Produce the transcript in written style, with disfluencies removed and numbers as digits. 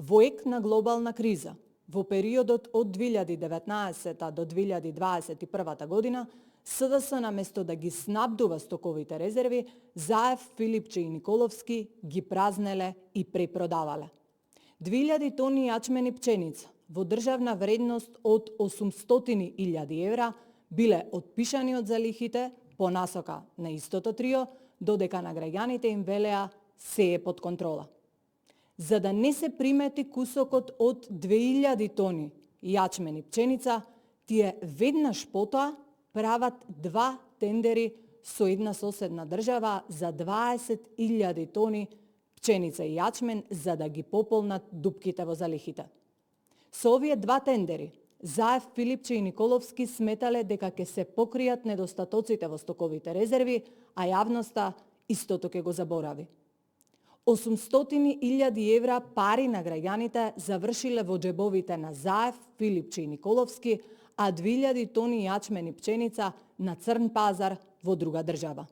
Во ек на глобална криза, во периодот од 2019 до 2021 година, СДС наместо да ги снабдува стоковите резерви, Заев, Филипче и Николовски ги празнеле и препродавале. 2000 тони јачмен и пченица во државна вредност од 800.000 евра биле отпишани од залихите по насока на истото трио, додека на граѓаните им велеа се е под контрола. За да не се примети кусокот од 2000 тони јачмен и пченица, тие веднаш потоа прават 2 тендери со една соседна држава за 20.000 тони пченица и јачмен за да ги пополнат дупките во залихите. Со овие 2 тендери, Заев, Филипче и Николовски сметале дека ќе се покријат недостатоците во стоковите резерви, а јавноста истото ќе го заборави. 800.000 евра пари на граѓаните завршиле во џебовите на Заев, Филипче и Николовски, а 2000 тони јачмен и пченица на црн пазар во друга држава.